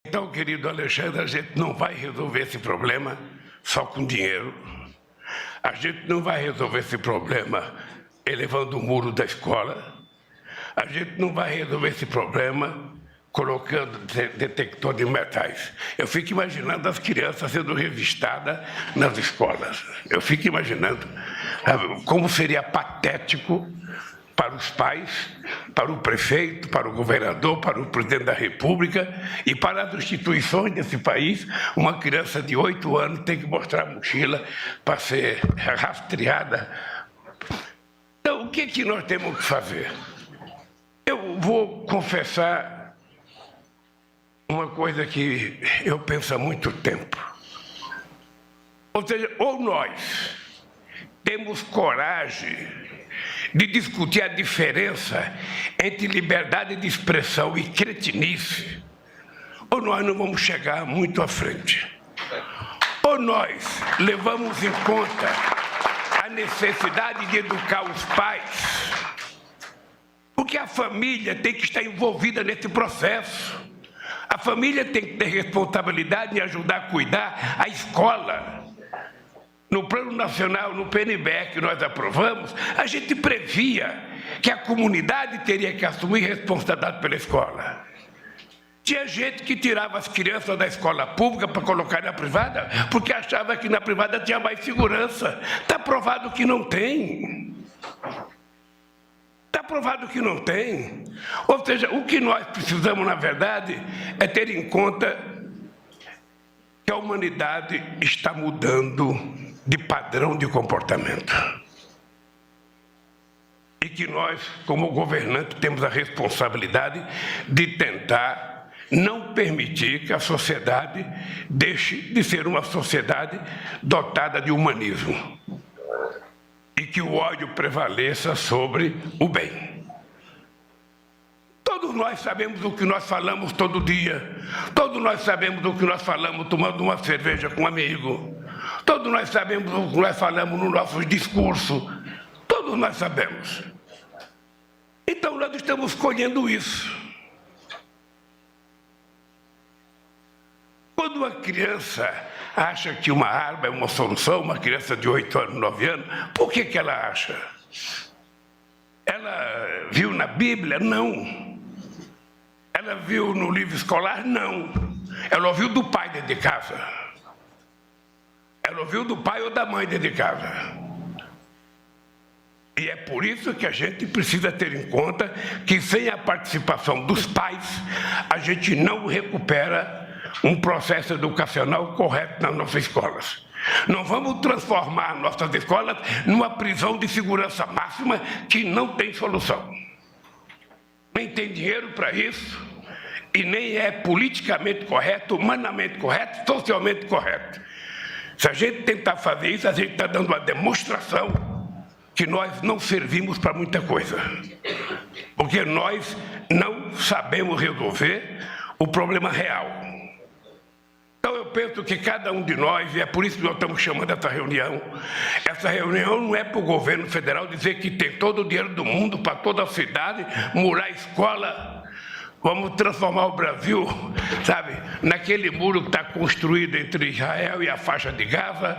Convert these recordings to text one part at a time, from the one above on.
Então, querido Alexandre, a gente não vai resolver esse problema só com dinheiro. A gente não vai resolver esse problema elevando o muro da escola. A gente não vai resolver esse problema colocando detector de metais. Eu fico imaginando as crianças sendo revistadas nas escolas. Eu fico imaginando como seria patético para os pais, para o prefeito, para o governador, para o presidente da República e para as instituições desse país, uma criança de 8 anos tem que mostrar a mochila para ser rastreada. Então, o que nós temos que fazer? Eu vou confessar uma coisa que eu penso há muito tempo. Ou seja, ou nós temos coragem de discutir a diferença entre liberdade de expressão e cretinice, ou nós não vamos chegar muito à frente. Ou nós levamos em conta a necessidade de educar os pais, porque a família tem que estar envolvida nesse processo. A família tem que ter responsabilidade em ajudar a cuidar a escola. No Plano Nacional, no PNBE que nós aprovamos, a gente previa que a comunidade teria que assumir responsabilidade pela escola. Tinha gente que tirava as crianças da escola pública para colocar na privada, porque achava que na privada tinha mais segurança. Está provado que não tem. Está provado que não tem. Ou seja, o que nós precisamos, na verdade, é ter em conta que a humanidade está mudando de padrão de comportamento. E que nós, como governantes, temos a responsabilidade de tentar não permitir que a sociedade deixe de ser uma sociedade dotada de humanismo e que o ódio prevaleça sobre o bem. Todos nós sabemos o que nós falamos todo dia. Todos nós sabemos o que nós falamos tomando uma cerveja com um amigo. Todos nós sabemos o que nós falamos no nosso discurso. Todos nós sabemos. Então nós estamos colhendo isso. Quando uma criança acha que uma arma é uma solução, uma criança de 8 anos, 9 anos, por que ela acha? Ela viu na Bíblia? Não. Ela viu no livro escolar? Não. Ela ouviu do pai dentro de casa. Ela ouviu do pai ou da mãe dentro de casa. E é por isso que a gente precisa ter em conta que sem a participação dos pais, a gente não recupera um processo educacional correto nas nossas escolas. Não vamos transformar nossas escolas numa prisão de segurança máxima que não tem solução. Nem tem dinheiro para isso e nem é politicamente correto, humanamente correto, socialmente correto. Se a gente tentar fazer isso, a gente está dando uma demonstração que nós não servimos para muita coisa. Porque nós não sabemos resolver o problema real. Então eu penso que cada um de nós, e é por isso que nós estamos chamando essa reunião não é para o governo federal dizer que tem todo o dinheiro do mundo para toda a cidade, murar a escola, vamos transformar o Brasil, sabe, naquele muro que está construído entre Israel e a faixa de Gaza,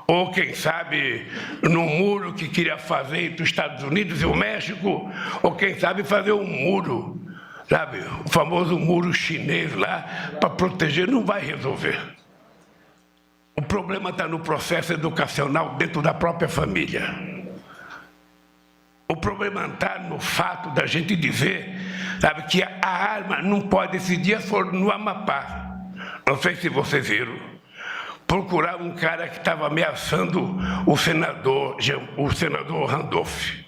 ou quem sabe no muro que queria fazer entre os Estados Unidos e o México, ou quem sabe fazer um muro, sabe, o famoso muro chinês lá, para proteger, não vai resolver. O problema está no processo educacional dentro da própria família. O problema está no fato da gente dizer, sabe, que a arma não pode, esse dia for no Amapá, não sei se vocês viram, procurar um cara que estava ameaçando o senador Randolph.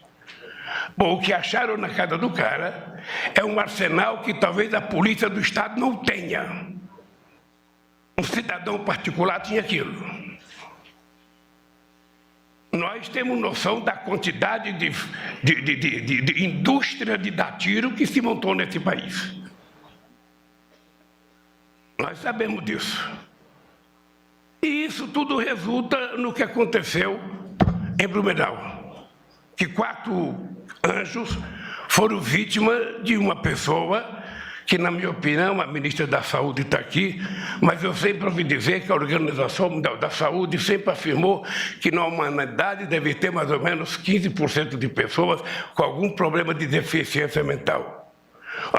Bom, o que acharam na casa do cara é um arsenal que talvez a polícia do Estado não tenha. Um cidadão particular tinha aquilo. Nós temos noção da quantidade de indústria de dar tiro que se montou nesse país. Nós sabemos disso. E isso tudo resulta no que aconteceu em Blumenau, que 4 anjos foram vítimas de uma pessoa que, na minha opinião, a ministra da Saúde está aqui, mas eu sempre ouvi dizer que a Organização Mundial da Saúde sempre afirmou que na humanidade deve ter mais ou menos 15% de pessoas com algum problema de deficiência mental.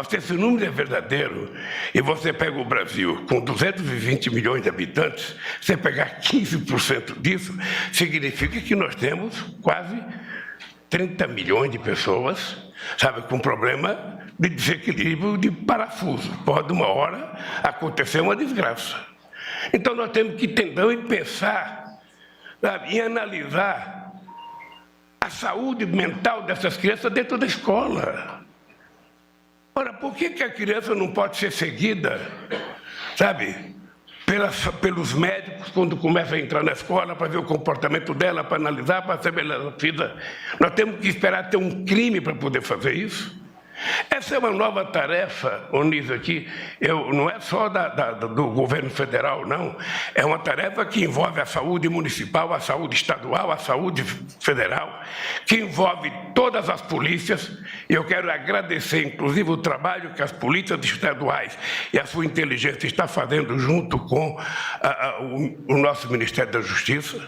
Se esse número é verdadeiro, e você pega o Brasil com 220 milhões de habitantes, você pegar 15% disso, significa que nós temos quase 30 milhões de pessoas, sabe, com problema de desequilíbrio de parafuso. Pode, uma hora, acontecer uma desgraça. Então, nós temos que tentar pensar, sabe, em analisar a saúde mental dessas crianças dentro da escola. Ora, por que a criança não pode ser seguida, sabe, pelos médicos quando começa a entrar na escola para ver o comportamento dela, para analisar, para saber a vida? Nós temos que esperar ter um crime para poder fazer isso? Essa é uma nova tarefa, Onísio, aqui, não é só do governo federal, não. É uma tarefa que envolve a saúde municipal, a saúde estadual, a saúde federal, que envolve todas as polícias. E eu quero agradecer, inclusive, o trabalho que as polícias estaduais e a sua inteligência está fazendo junto com o nosso Ministério da Justiça,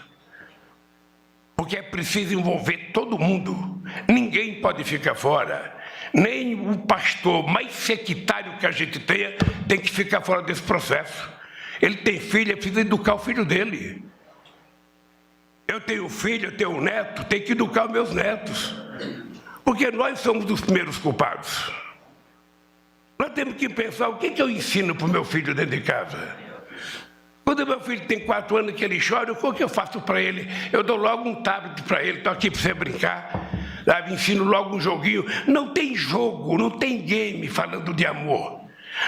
porque é preciso envolver todo mundo. Ninguém pode ficar fora. Nem o pastor mais sectário que a gente tenha tem que ficar fora desse processo. Ele tem filho, ele precisa educar o filho dele. Eu tenho filho, eu tenho um neto, tenho que educar os meus netos. Porque nós somos os primeiros culpados. Nós temos que pensar o que eu ensino para o meu filho dentro de casa. Quando meu filho tem 4 anos que ele chora, o que eu faço para ele? Eu dou logo um tablet para ele, estou aqui para você brincar. Sabe, ensino logo um joguinho. Não tem jogo, não tem game falando de amor.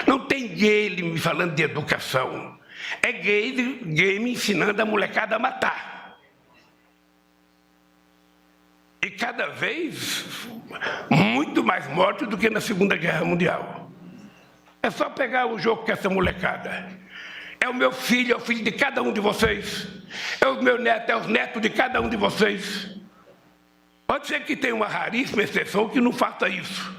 Não tem game falando de educação. É game ensinando a molecada a matar. E cada vez muito mais morte do que na Segunda Guerra Mundial. É só pegar o jogo com essa molecada. É o meu filho, é o filho de cada um de vocês. É o meu neto, é os netos de cada um de vocês. Pode ser que tenha uma raríssima exceção que não faça isso.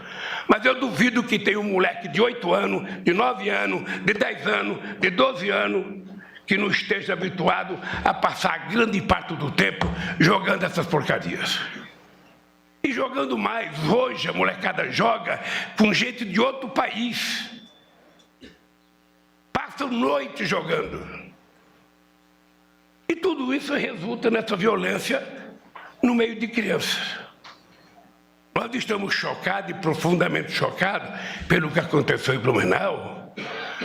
Mas eu duvido que tenha um moleque de 8 anos, de 9 anos, de 10 anos, de 12 anos, que não esteja habituado a passar grande parte do tempo jogando essas porcarias. E jogando mais, hoje a molecada joga com gente de outro país. Passam noite jogando. E tudo isso resulta nessa violência no meio de crianças. Nós estamos chocados e profundamente chocados pelo que aconteceu em Blumenau,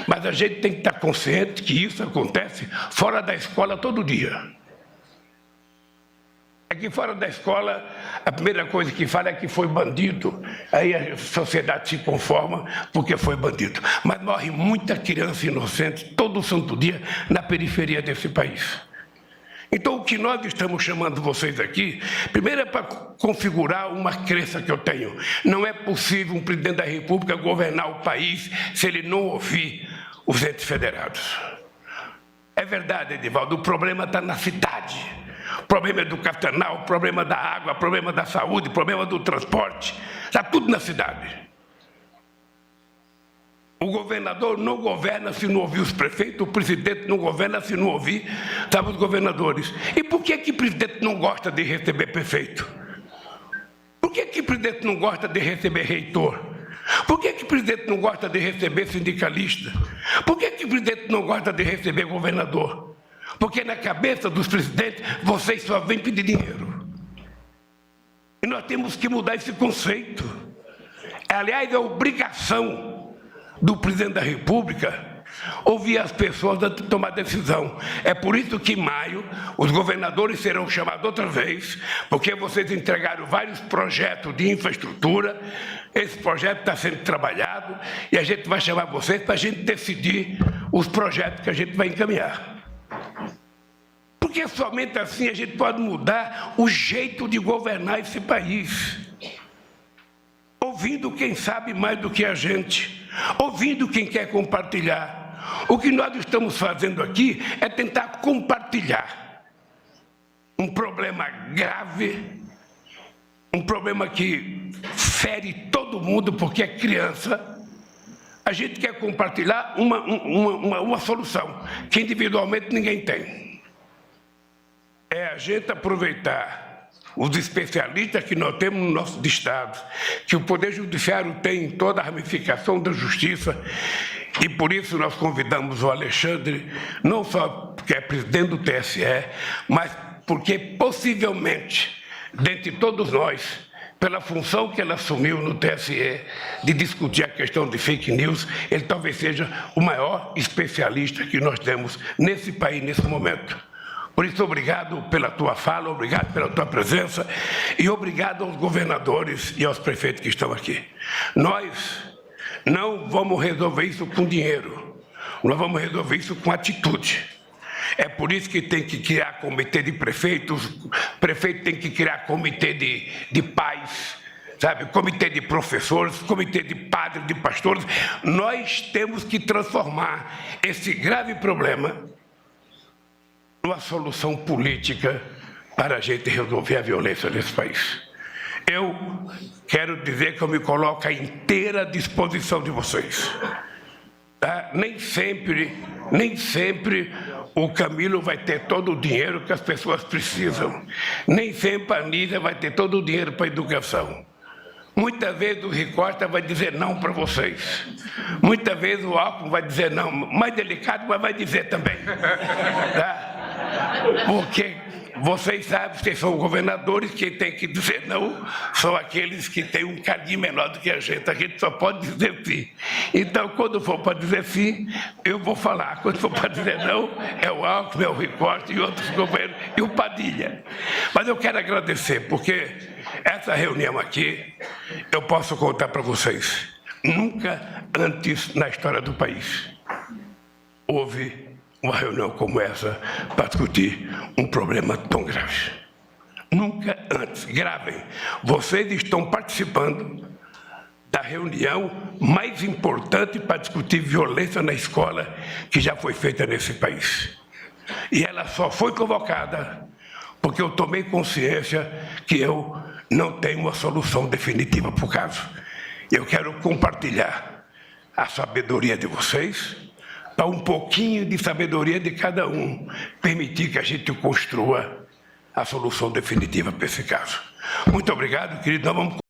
mas a gente tem que estar consciente que isso acontece fora da escola todo dia. Aqui fora da escola, a primeira coisa que fala é que foi bandido, aí a sociedade se conforma porque foi bandido. Mas morre muita criança inocente todo santo dia na periferia desse país. Então, o que nós estamos chamando vocês aqui, primeiro é para configurar uma crença que eu tenho. Não é possível um presidente da República governar o país se ele não ouvir os entes federados. É verdade, Edivaldo, o problema está na cidade. O problema educacional, o problema da água, o problema da saúde, o problema do transporte, está tudo na cidade. O governador não governa se não ouvir os prefeitos, o presidente não governa se não ouvir, sabe, os governadores. E por que o presidente não gosta de receber prefeito? Por que o presidente não gosta de receber reitor? Por que o presidente não gosta de receber sindicalista? Por que o presidente não gosta de receber governador? Porque na cabeça dos presidentes, vocês só vêm pedir dinheiro. E nós temos que mudar esse conceito. Aliás, é obrigação do presidente da República ouvir as pessoas antes de tomar decisão. É por isso que em maio os governadores serão chamados outra vez, porque vocês entregaram vários projetos de infraestrutura, esse projeto está sendo trabalhado e a gente vai chamar vocês para a gente decidir os projetos que a gente vai encaminhar. Porque somente assim a gente pode mudar o jeito de governar esse país. Ouvindo quem sabe mais do que a gente, ouvindo quem quer compartilhar. O que nós estamos fazendo aqui é tentar compartilhar um problema grave, um problema que fere todo mundo porque é criança, A gente quer compartilhar uma solução que individualmente ninguém tem. É a gente aproveitar os especialistas que nós temos no nosso Estado, que o Poder Judiciário tem em toda a ramificação da Justiça, e por isso nós convidamos o Alexandre, não só porque é presidente do TSE, mas porque possivelmente, dentre todos nós, pela função que ele assumiu no TSE de discutir a questão de fake news, ele talvez seja o maior especialista que nós temos nesse país, nesse momento. Por isso, obrigado pela tua fala, obrigado pela tua presença e obrigado aos governadores e aos prefeitos que estão aqui. Nós não vamos resolver isso com dinheiro, nós vamos resolver isso com atitude. É por isso que tem que criar comitê de prefeitos, prefeito tem que criar comitê de pais, sabe? Comitê de professores, comitê de padres, de pastores. Nós temos que transformar esse grave problema numa solução política para a gente resolver a violência nesse país. Eu quero dizer que eu me coloco à inteira disposição de vocês. Tá? Nem sempre o Camilo vai ter todo o dinheiro que as pessoas precisam. Nem sempre a Anísia vai ter todo o dinheiro para a educação. Muitas vezes o Rui Costa vai dizer não para vocês. Muitas vezes o Alckmin vai dizer não. Mais delicado, mas vai dizer também. Tá? Porque vocês sabem, vocês são governadores, quem tem que dizer não são aqueles que têm um cadinho menor do que a gente só pode dizer sim. Então, quando for para dizer sim, eu vou falar. Quando for para dizer não, é o Alckmin, é o Rui Costa e outros governos, e o Padilha. Mas eu quero agradecer, porque essa reunião aqui, eu posso contar para vocês, nunca antes na história do país houve uma reunião como essa para discutir um problema tão grave. Nunca antes. Gravem. Vocês estão participando da reunião mais importante para discutir violência na escola que já foi feita nesse país. E ela só foi convocada porque eu tomei consciência que eu não tenho uma solução definitiva para o caso. Eu quero compartilhar a sabedoria de vocês, para um pouquinho de sabedoria de cada um, permitir que a gente construa a solução definitiva para esse caso. Muito obrigado, querido. Nós vamos